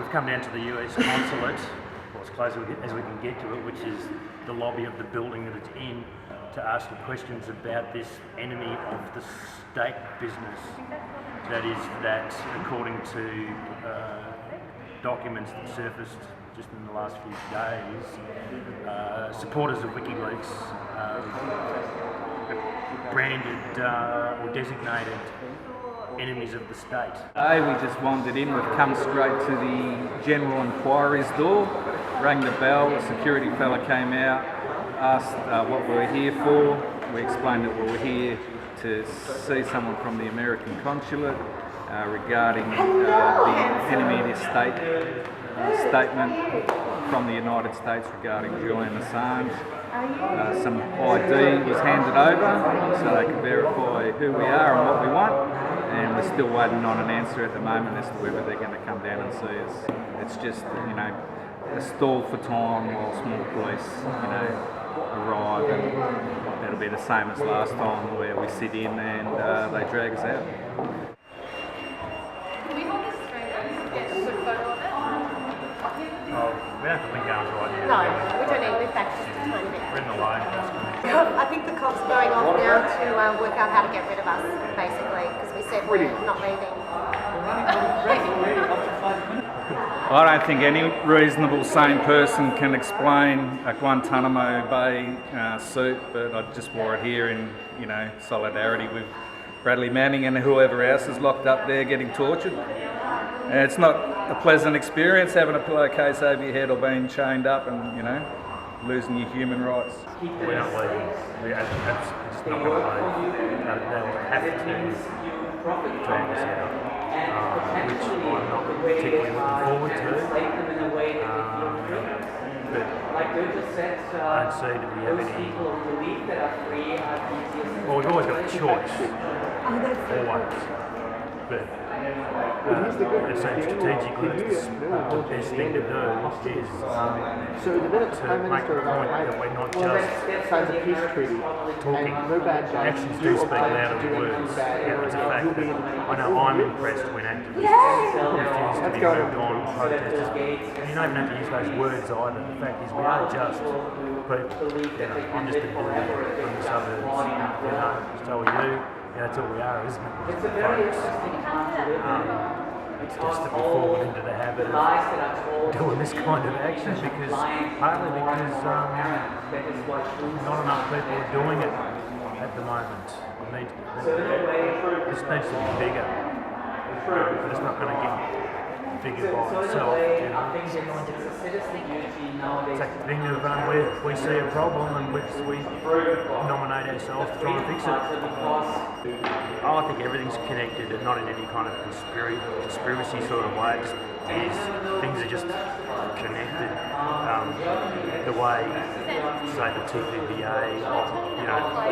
We've come down to the US Consulate, or as close as we can get to it, which is the lobby of the building that it's in, to ask the questions about this enemy of the state business. That is, that according to documents that surfaced just in the last few days, supporters of WikiLeaks branded or designated enemies of the state. Today we just wandered in, we've come straight to the general inquiries door, rang the bell, the security fella came out, asked what we were here for. We explained that we were here to see someone from the American Consulate regarding the EnemyOfTheState statement from the United States regarding Julian Assange. Some ID was handed over so they could verify who we are and what we want, and we're still waiting on an answer at the moment as to whether they're going to come down and see us. It's just, a stall for time while small police, arrive, and it'll be the same as last time where we sit in and they drag us out. Can we hold this straight up and get a good photo of it? Oh, we don't have to link arms right here. No, we don't need to back just a tiny bit. We're in the line. I think the cops are going off now to work out how to get rid of us, basically, because we said we're not leaving. I don't think any reasonable, sane person can explain a Guantanamo Bay suit, but I just wore it here in, solidarity with Bradley Manning and whoever else is locked up there getting tortured. And it's not a pleasant experience having a pillowcase over your head or being chained up and, losing your human rights. We're not leaving. It's just not going to leave. They'll have to drag us out, which I'm not particularly looking forward to. But I don't see that we have any. Well, we've always got a choice. Always. But it seems strategically the best thing to do is So the minute the Prime to make Minister the point that we're not just signs a peace treaty talking. and no bad guys, Actions do speak louder than words. It's a fact that I know I'm impressed when activists refuse to be moved on, protesters. And you don't even have to use those words either. The fact is we are just people. I'm just a boy from the suburbs. So are you. That's all we are, isn't it? Just folks. It's just that we fall into the habit of doing this kind of action partly because not enough people are doing it at the moment. This needs to be bigger. But it's not going to get bigger by itself. It's that thing of where we see a problem and we nominate ourselves to try and fix it. I think everything's connected and not in any kind of conspiracy sort of way. Things are just connected. The way, say, the TPPA,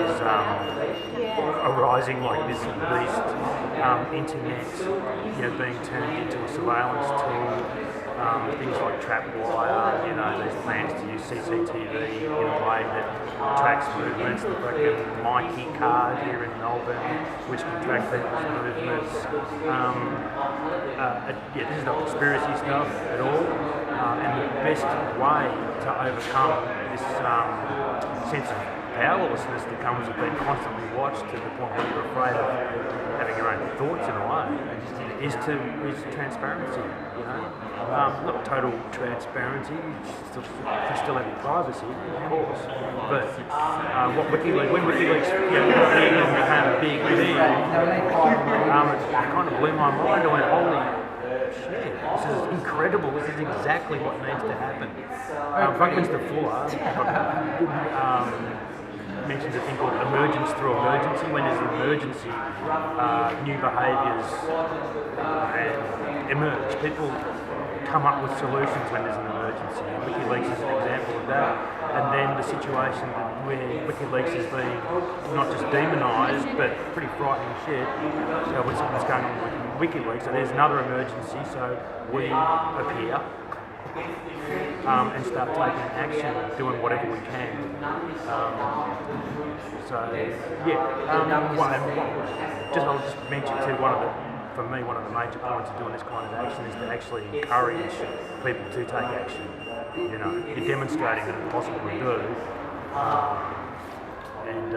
is arising like this beast, internet, being turned into a surveillance tool. Things like trapwire, there's plans to use CCTV in a way that tracks movements. The fucking Mikey card here in Melbourne, which can track people's movements. This is not conspiracy stuff at all. And the best way to overcome this sense of powerlessness that comes with being constantly watched to the point where you're afraid of having your own thoughts in a way, is transparency. Not total transparency. You still have your privacy, of course. But when WikiLeaks became a big thing, it kind of blew my mind. I went, holy shit, this is incredible. This is exactly what needs to happen. Buckminster Fuller mentions a thing called emergence through emergency. When there's an emergency, new behaviours emerge. People come up with solutions when there's an emergency. And WikiLeaks is an example of that. And then the situation where WikiLeaks is being not just demonised, but pretty frightening shit. When something's going on with WikiLeaks, so there's another emergency, so we appear and start taking action, doing whatever we can. I'll just mention too, one of the for me, one of the major points of doing this kind of action is to actually encourage people to take action. You know, you're demonstrating that it's possible to do, and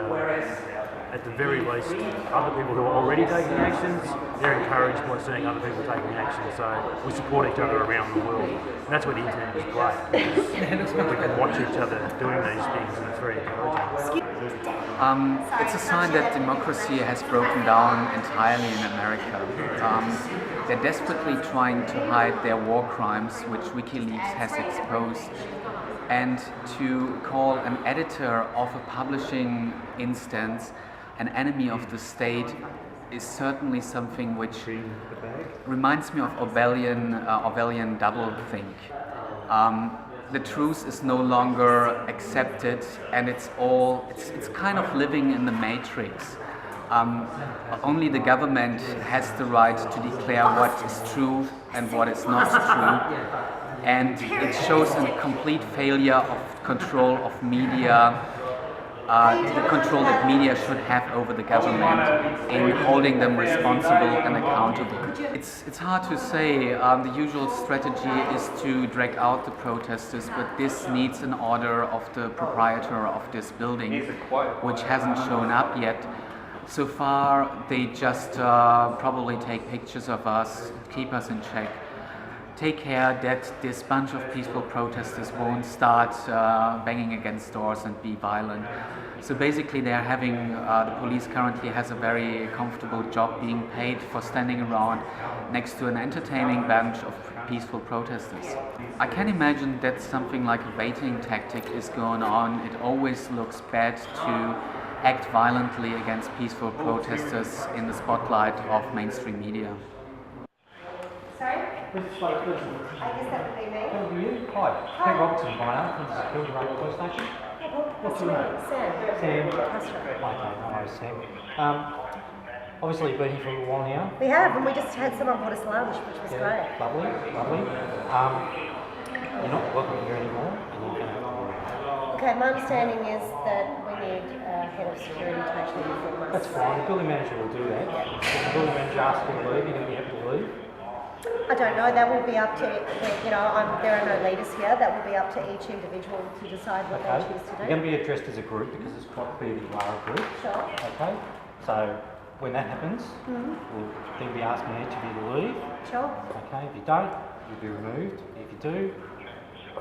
at the very least, other people who are already taking actions, they're encouraged by seeing other people taking action. So we support each other around the world, and that's where the internet is great. We can watch each other doing these things, and it's very encouraging. It's a sign that democracy has broken down entirely in America. They're desperately trying to hide their war crimes, which WikiLeaks has exposed. And to call an editor of a publishing instance an enemy of the state is certainly something which reminds me of Orwellian doublethink. The truth is no longer accepted, and it's kind of living in the matrix. Only the government has the right to declare what is true and what is not true, and it shows a complete failure of control of media, the control that media should have over the government in holding them responsible and accountable. It's hard to say. The usual strategy is to drag out the protesters, but this needs an order of the proprietor of this building, which hasn't shown up yet. So far, they just probably take pictures of us, keep us in check. Take care that this bunch of peaceful protesters won't start banging against doors and be violent. So basically they're having, the police currently has a very comfortable job being paid for standing around next to an entertaining bunch of peaceful protesters. I can imagine that something like a baiting tactic is going on. It always looks bad to act violently against peaceful protesters in the spotlight of mainstream media. Sorry? I guess that would be me. How are you? Hi. Peg Robertson, my name, from the Security Rail Police Station. What's your name? Sam. Sam. Castro. Okay, no worries, Sam. Obviously you've been here for a little while now. We have, and we just had someone brought us lunch, which was great. Lovely, lovely. You're not welcome here anymore, and you're going to have to. Okay, my understanding is that we need a head of security to actually inform us. That's fine, the building manager will do that. If the building manager asks you to leave, you're going to be happy to leave. I don't know, that will be up to, there are no leaders here, that will be up to each individual to decide what they choose to do. You're going to be addressed as a group because it's quite clear that you are a group. Sure. Okay, so when that happens, we'll then be asking each of you to leave. Sure. Okay, if you don't, you'll be removed. If you do,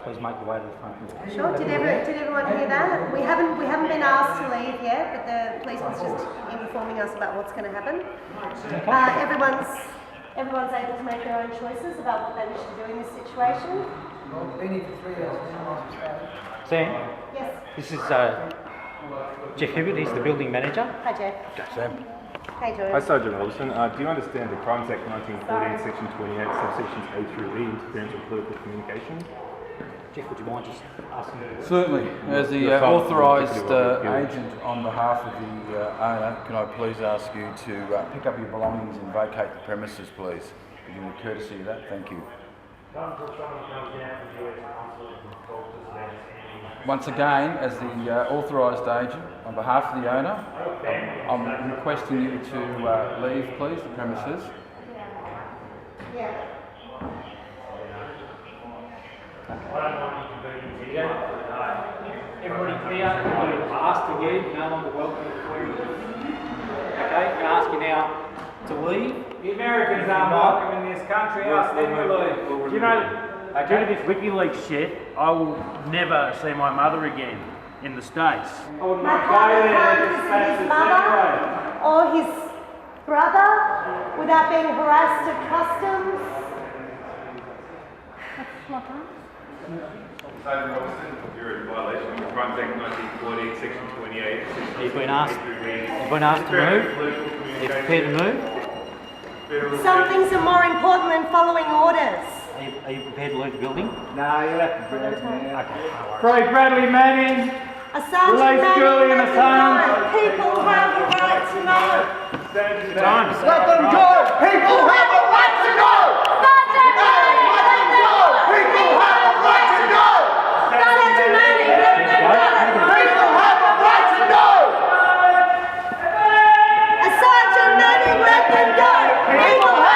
please make your way to the front door. Sure, did everyone hear that? We haven't been asked to leave yet, but the policeman's just informing us about what's going to happen. Everyone's able to make their own choices about what they wish to do in this situation. Sam? Yes. This is Jeff Hibbert, he's the building manager. Hi, Jeff. Sam. Hey, George. Hi, Sergeant Robertson. Do you understand the Crimes Act 1914, Section 28, subsections A through E, interference with political communication? Jeff, would you mind just asking? Certainly. As the authorised agent on behalf of the owner, can I please ask you to pick up your belongings and vacate the premises, please? Could you give me courtesy of that? Thank you. Once again, as the authorised agent on behalf of the owner, I'm requesting you to leave, please, the premises. Yeah. Everybody clear? Asked again, no longer welcome to clear. Okay, I'm going to ask you now to leave. The Americans aren't welcome in this country, ask them to leave. You know, due to this WikiLeaks shit, I will never see my mother again in the States. I would My not partner go there can't if visit it's his anyway. mother or his brother without being harassed at customs. That's my time. Sergeant Robertson, you're in violation of the Crimes Act 1914, Section 28. You've been asked to move. You're prepared to move. Some things are more important than following orders. Are you prepared to leave the building? No, you'll have to do it. Okay. Free Bradley Manning. A Sergeant Release Manning Julian let them Assange. know. People have a right to know. Times. Let them go! People have a right to know! Sergeant Manning, let them know. People have a right to know! Sergeant Manning, let them know. People have a right to know! A Sergeant Manning, let them go. People have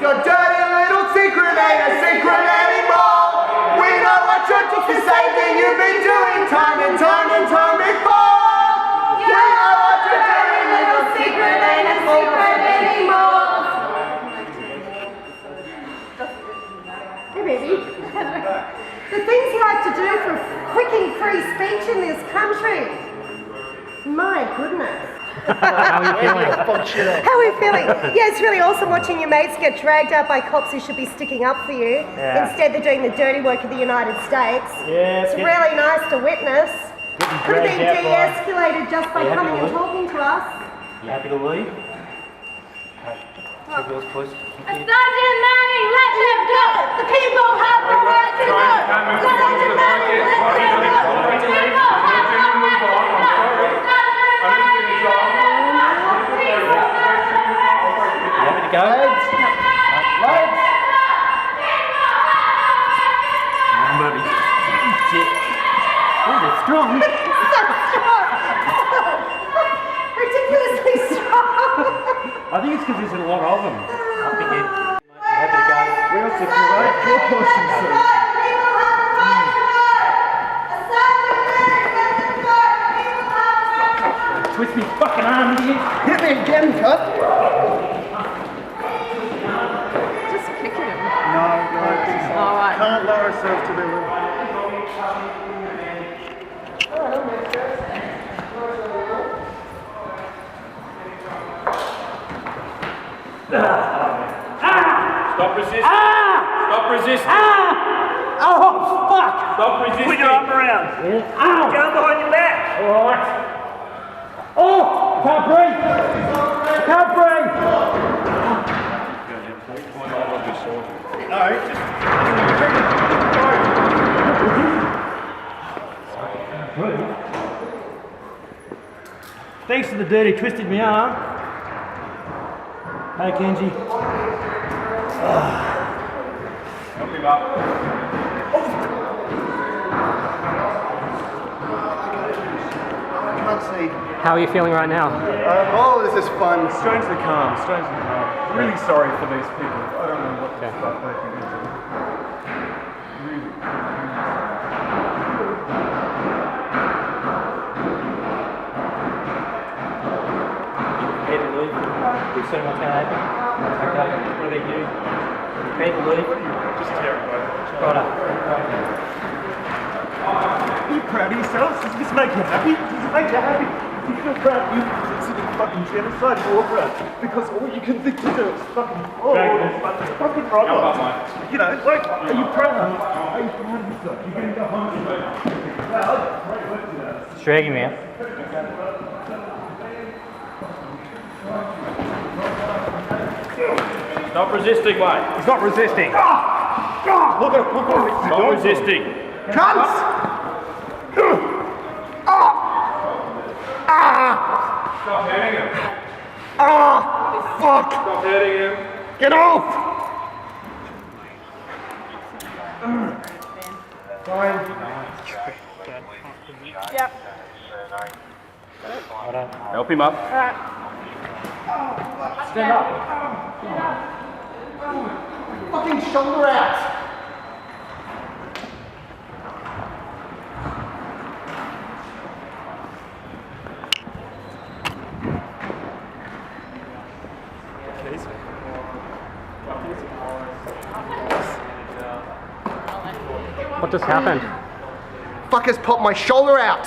Your dirty little secret ain't a secret anymore. We know what you're just the same thing you've been doing time and time and time before. We know what your dirty little secret ain't a secret anymore. Hey baby. The things you have to do for quicking free speech in this country. My goodness. How are you feeling? How are you feeling? Yeah, it's really awesome watching your mates get dragged out by cops who should be sticking up for you. Yeah. Instead, they're doing the dirty work of the United States. Yeah, It's really nice to witness. Could have been dragged out de-escalated just by Yeah, coming and happy to talking to us. You happy to leave? Two girls, please. Sergeant Manning, let them go! The people have the right to know! Sergeant Manning, let them go! The people have the right to know! You happy to go? Buddy. Oh, they're strong. So strong! Ridiculously strong! I think it's because there's a lot of them. I think you happy to go? Where else is your right? Your person, sir. Twist me fucking arm, idiot. Hit me again, cut. Just kick him. No, All right. can't lower ourselves to the level. Stop resisting. Stop resisting. Oh, fuck! Stop resisting. Put your arm around. Ow! Down behind your back. All right. Oh! Can't breathe. Can't breathe. No, Thanks for the dirty twisted me arm. Hey, Kenji. Help him up. I can't see. How are you feeling right now? Oh, this is fun. Strangely calm, strangely calm. Really sorry for these people. I don't know what the fuck they've been into. Really. Prepared to leave? You've seen what's going to happen? Okay, what about you? Prepared to leave? Just terrified. Righto. Are you proud of yourselves? Does this make you happy? Does it make you happy? Do you feel proud you considered fucking genocide war proud? Because all you can think to do is fucking fucking rob us. You know, like, are you proud? Are you proud of yourself? You're going to go home and well, great work today. It's dragging me out. Stop resisting, mate. He's not resisting. Look at it. Stop resisting. Cunts! Stop hitting him. Fuck! Stop hitting him. Get off! Yep. Help him up. All right. Stand up. Fucking shoulder out! What just happened? Fuckers popped my shoulder out!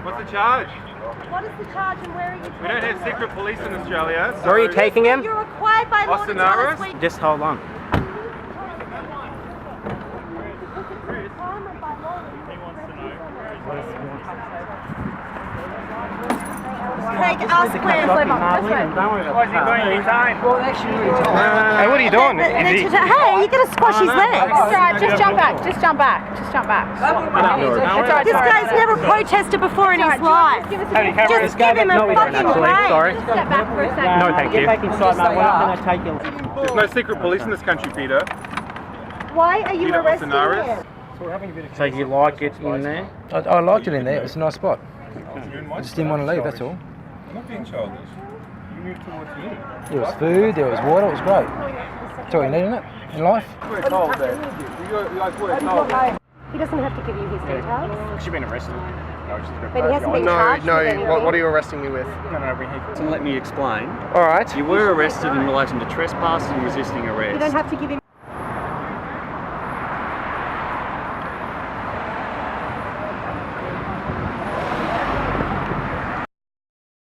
What's the charge? What is the charge and where are you taking We don't have secret police in Australia. So Where are you taking him? You're required by law to tell us where Just hold on. Craig, ask where. Why is he going inside? Well, actually, Hey, what are you doing? Hey, you gotta squash his legs. It's alright, just jump back, just jump back, just jump back. It's alright, This guy's never protested before in his life. Just give him a fucking break. Sorry. Step back for a second. No, thank you. Get back inside, mate. We're not going to take you. There's no secret police in this country, Peter. Why are you Peter arresting Oceanaris. him? So you like it in there? I liked it in there. It's a nice spot. I just didn't want to leave. That's all. I'm not being childish. You moved towards me. There was food. There was water. It was great. That's all you need, isn't it? In life. We're told that. You guys were told. He doesn't have to give you his details. She's been arrested. But he hasn't been charged with anything. What are you arresting me with? Let me explain. All right. You were arrested in relation to trespassing and resisting You arrest. don't have to give him